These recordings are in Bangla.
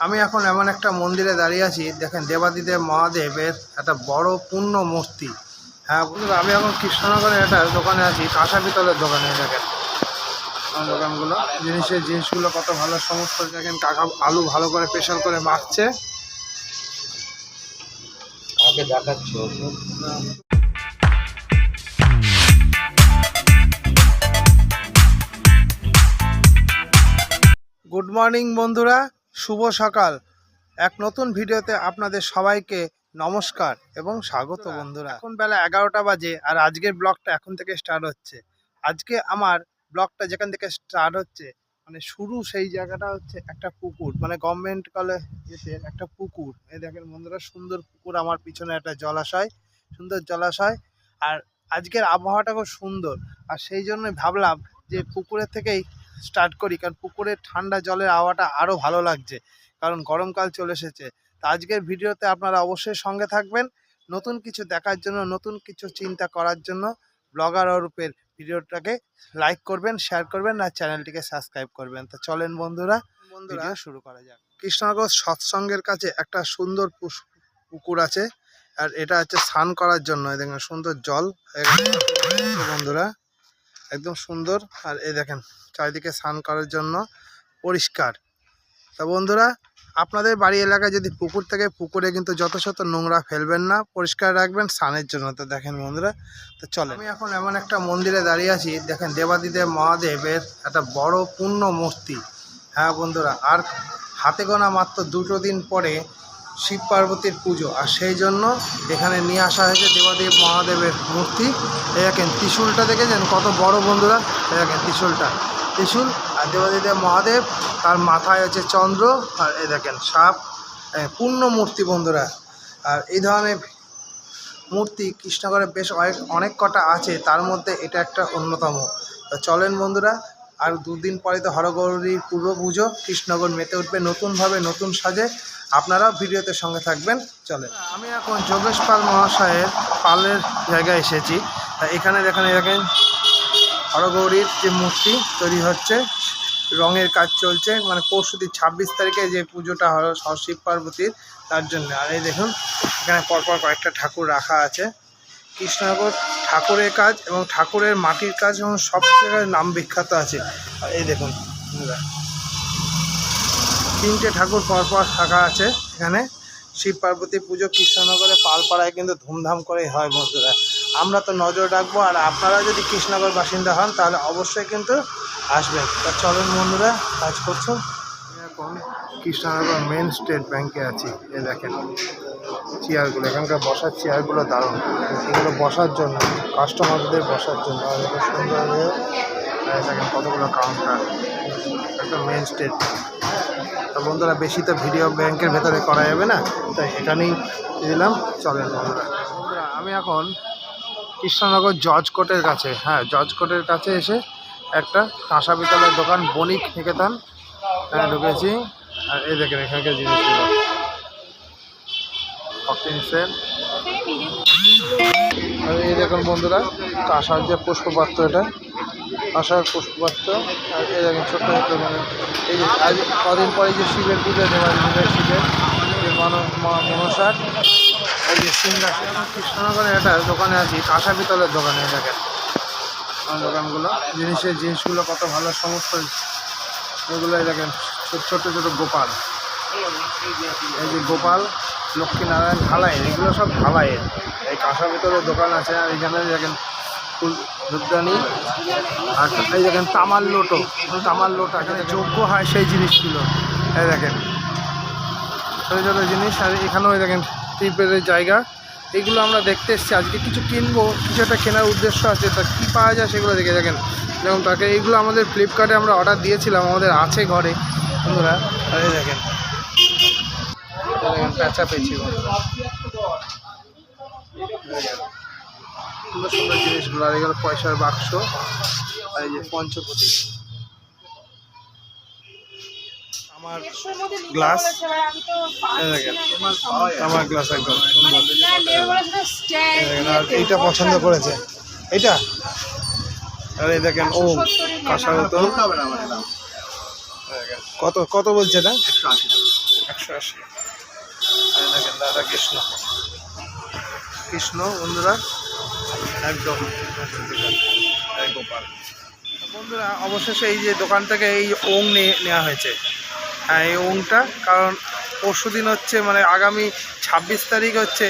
আমি এখন এমন একটা মন্দিরে দাঁড়িয়ে আছি, দেখেন দেবাদিদেব মহাদেবের একটা বড় পূর্ণ মূর্তি। হ্যাঁ বন্ধুরা, আমি এখন কৃষ্ণনগরের একটা দোকানে আছি, কাঁসা পিতলের দোকানে। দেখেন দোকানগুলো, জিনিসগুলো কত ভালো সমস্ত। দেখেন কাকা আলু ভালো করে প্রেশার করে মাখছে। আগে দেখাচ্ছ। গুড মর্নিং বন্ধুরা, শুভ সকাল। এক নতুন ভিডিওতে আপনাদের সবাইকে নমস্কার এবং স্বাগত বন্ধুরা। এখন বেলা 11টা বাজে আর আজকের ব্লগটা এখন থেকে স্টার্ট হচ্ছে। আজকে আমার ব্লগটা যেখান থেকে স্টার্ট হচ্ছে, মানে শুরু সেই জায়গাটা হচ্ছে একটা পুকুর, মানে গভর্নমেন্ট কলেজের একটা পুকুর। এই দেখেন বন্ধুরা, সুন্দর পুকুর, আমার পিছনে একটা জলাশয়, সুন্দর জলাশয়। আর আজকের আবহাওয়াটা খুব সুন্দর, আর সেই জন্যই ভাবলাম যে পুকুরের থেকেই স্টার্ট করি, কারণ পুকুরের ঠান্ডা জলের হাওয়াটা আরও ভালো লাগছে, কারণ গরমকাল চলে এসেছে। তো আজকের ভিডিওতে আপনারা অবশ্যই সঙ্গে থাকবেন, নতুন কিছু দেখার জন্য, নতুন কিছু চিন্তা করার জন্য। ব্লগার অরূপের ভিডিওটাকে লাইক করবেন, শেয়ার করবেন আর চ্যানেলটিকে সাবস্ক্রাইব করবেন। তো চলেন বন্ধুরা ভিডিও শুরু করা যাক। কৃষ্ণনগর সৎসঙ্গের কাছে একটা সুন্দর পুকুর আছে, আর এটা হচ্ছে স্নান করার জন্য। দেখেন সুন্দর জল বন্ধুরা, একদম সুন্দর। আর এই দেখেন চারিদিকে স্নান করার জন্য পরিষ্কার। তা বন্ধুরা, আপনাদের বাড়ি এলাকায় যদি পুকুর থেকে, পুকুরে কিন্তু যত শত নোংরা ফেলবেন না, পরিষ্কার রাখবেন স্নানের জন্য। তো দেখেন বন্ধুরা, তো চলেন। আমি এখন এমন একটা মন্দিরে দাঁড়িয়ে আছি, দেখেন দেবাদিদেব মহাদেবের একটা বড় পূর্ণ মূর্তি। হ্যাঁ বন্ধুরা, আর হাতে গোনা মাত্র 2 দিন পরে শিব পার্বতীর পুজো, আর সেই জন্য এখানে নিয়ে আসা হয়েছে দেবাদেব মহাদেবের মূর্তি। এই দেখেন ত্রিশূলটা দেখেছেন কত বড় বন্ধুরা, এই দেখেন ত্রিশূল। আর দেবাদেব মহাদেব, তার মাথায় হচ্ছে চন্দ্র, আর এই দেখেন সাপ, পূর্ণ মূর্তি বন্ধুরা। আর এই ধরনের মূর্তি কৃষ্ণনগরে বেশ অনেক কটা আছে, তার মধ্যে এটা একটা অন্যতম। তো চলেন বন্ধুরা, আর 2 দিন পরে তো হরগৌরীর পূর্ব পুজো, কৃষ্ণনগর মেতে উঠবে নতুনভাবে, নতুন সাজে। আপনারাও ভিডিওতে সঙ্গে থাকবেন। চলেন, আমি এখন যোগেশ পাল মহাশয়ের পালের জায়গায় এসেছি। এখানে দেখেন হরগৌরীর যে মূর্তি তৈরি হচ্ছে, রঙের কাজ চলছে, মানে পরশুদিন 26 তারিখে যে পুজোটা হলো শিব পার্বতীর, তার জন্য। আর এই দেখুন এখানে পরপর কয়েকটা ঠাকুর রাখা আছে। কৃষ্ণনগর ঠাকুরের কাজ এবং ঠাকুরের মাটির কাজ এবং সব জায়গায় নাম বিখ্যাত আছে। আর এই দেখুন 3টে ঠাকুর পরপর রাখা আছে এখানে। শিব পার্বতী পুজো কৃষ্ণনগরে পালপাড়ায় কিন্তু ধুমধাম করে হয় বন্ধুরা। আমরা তো নজর রাখবো, আর আপনারা যদি কৃষ্ণনগর বাসিন্দা হন তাহলে অবশ্যই কিন্তু আসবেন। তা চলেন বন্ধুরা, কাজ করছো। এখন কৃষ্ণনগর মেন স্টেট ব্যাংকে আছি। এ দেখেন চেয়ারগুলো, এখানকার বসার চেয়ারগুলো দারুণ, এগুলো বসার জন্য, কাস্টমারদের বসার জন্য। আর এটা সুন্দর হয়ে দেখেন কতগুলো কাউন্টার, একটা মেন স্টেট। তো বন্ধুরা, বেশি তো ভিডিও ব্যাংকের ভেতরে করা যাবে না, তাই এখানেই দিলাম। চলেন বন্ধুরা, আমি এখন কৃষ্ণনগর জজ কোর্টের কাছে, জজ কোর্টের কাছে এসে একটা কাঁসা পিতলের দোকান, বণিক নিকেতন ঢুকেছি। আর এই দেখেন এখানকার জিনিসগুলো, আর এই দেখুন বন্ধুরা কাঁসার যে পুষ্পপাত্র, এটা কাঁসার পুষ্পপাত্র। আর এই দেখেন ছোট্ট ছোট্ট, মানে এই যে আজ কদিন পরে যে শিবের পুজো, দেবাদিদেবের শিবের যে মনসার এই যে সিংহাসন। কৃষ্ণনগরের একটা দোকানে আছি, কাঁসা পিতলের দোকানে। দেখেন দোকানগুলো, জিনিসগুলো কত ভালো সমস্ত। এগুলো দেখেন ছোট ছোট গোপাল, এই যে গোপাল, লক্ষ্মীনারায়ণ, ঢালাই, এগুলো সব ঢালাইয়ের। এই কাঁসা পিতলের দোকান আছে। আর এইখানে দেখেন ফুল ধূপদানি, আর এই দেখেন তামার লোটা, এখানে যোগ্য হয় সেই জিনিসগুলো। এই দেখেন ছোটো ছোটো জিনিস। আর এখানেও দেখেন টিপের জায়গা। এগুলো আমরা দেখতে এসেছি, আজকে কিছু কিনবো, কিছু একটা কেনার উদ্দেশ্য আছে। তা কী পাওয়া যায় সেগুলো দেখে দেখেন। যেমন তাকে এইগুলো আমাদের ফ্লিপকার্টে আমরা অর্ডার দিয়েছিলাম, আমাদের আছে ঘরে বন্ধুরা। আর এই দেখেন প্যাঁচা পেয়েছি, সুন্দর সুন্দর জিনিসগুলো। আর এগুলো পয়সার বাক্স, আর এই যে পঞ্চপতি, আমার গ্লাস, আমার গ্লাস একদম সুন্দর। আর এইটা পছন্দ করেছে, এইটা। আর এই দেখেন ও কাঁসার তো কত কত বলছে এটা? 180। আর দেখেন রাধা কৃষ্ণ, কৃষ্ণ বন্ধুরা একদম গোপাল। বন্ধুরা অবশেষে এই যে দোকান থেকে এই ওং নেওয়া হয়েছে। হ্যাঁ, এই ওংটা কারণ পরশু দিন হচ্ছে মানে আগামী 26 তারিখ হচ্ছে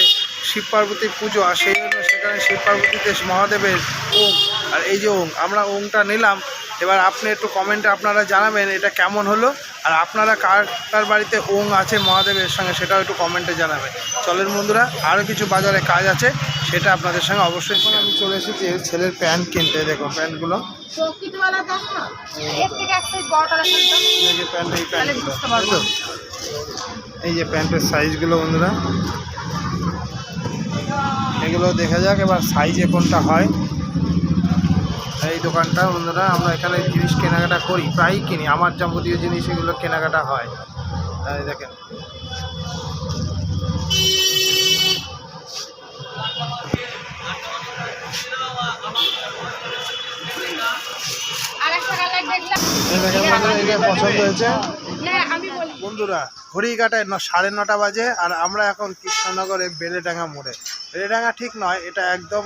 শিব পার্বতীর পুজো, আর সেই জন্য সেখানে শিব পার্বতীতে মহাদেবের ওং। আর এই যে ওং আমরা ওংটা নিলাম। এবার আপনি একটু কমেন্টে আপনারা জানাবেন এটা কেমন হলো, আর আপনারা কার কার বাড়িতে ওং আছে মহাদেবের সঙ্গে সেটাও একটু কমেন্টে জানাবেন। চলেন বন্ধুরা, আরও কিছু বাজারে কাজ আছে সেটা আপনাদের সঙ্গে অবশ্যই। আমি চলে এসেছি ছেলের প্যান্ট কিনতে। দেখো প্যান্টগুলো, এই যে প্যান্টের সাইজগুলো বন্ধুরা, এগুলো দেখা যাক এবার সাইজে কোনটা হয়। এই দোকানটা বন্ধুরা আমরা এখানে জিনিস কেনাকাটা করি, প্রায়ই কিনি, আমার যাবতীয় জিনিস এগুলো কেনাকাটা হয়। এই দেখেন পছন্দ হয়েছে বন্ধুরা। ঘড়ি কাটায় 9:30 বাজে, আর আমরা এখন কৃষ্ণনগরে বেলেডাঙ্গা মোড়ে। বেলেডাঙ্গা ঠিক নয়, এটা একদম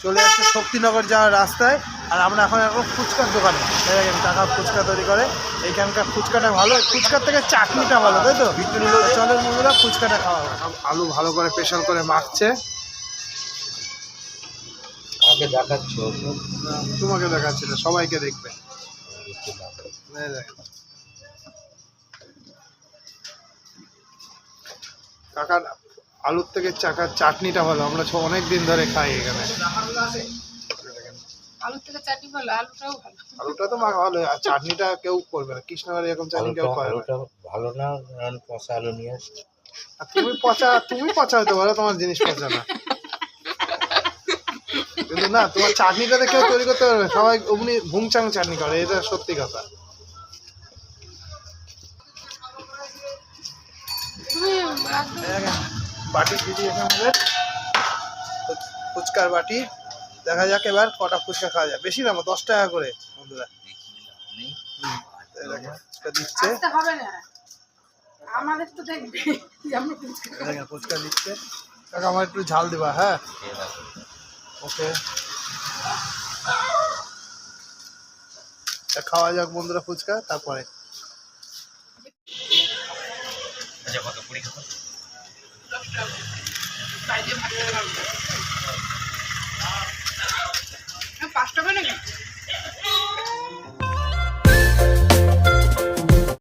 চলে আসছে শক্তিনগর যাওয়ার রাস্তায়। আর আমরা এখন ফুচকার দোকানে, দেখেন কাকা ফুচকা তৈরি করে। এইখানকার ফুচকাটা ভালো, ফুচকার থেকে চাটনিটা ভালো, তাই তো? চলেন বন্ধুরা ফুচকাটা খাওয়া হবে। আলু ভালো করে প্রেশার করে মাখছে। তোমাকে দেখাচ্ছিল, সবাইকে দেখবে। কাকার আলুর থেকে চাটনিটা ভালো, আমরা অনেক দিন ধরে খাই এখানে। আলুটা তো মাখা ভালো, আর চাটনিটা কেউ করবে না, কৃষ্ণনগর এরকম চাটনি কেউ করে ভালো না। পচা আলু নিয়ে তুমি পচা হতে পারো, তোমার জিনিস পচা না, কিন্তু না তোমার চাটনিটাতে কেউ তৈরি করতে পারবে, সবাই অমনি ভুংচাং চাটনি করে, এটা সত্যি কথা। বাটি দিদি আমাদের ফুচকার বাটি। দেখা যাক এবার কটা ফুচকা খাওয়া যায়, বেশি দাম 10 টাকা করে বন্ধুরা। ফুচকা দিচ্ছে, ফুচকা দিচ্ছে। কাকা আমার একটু ঝাল দিবা? হ্যাঁ ওকে, খাওয়া যাক বন্ধুরা ফুচকা, তারপরে $5 নাকি?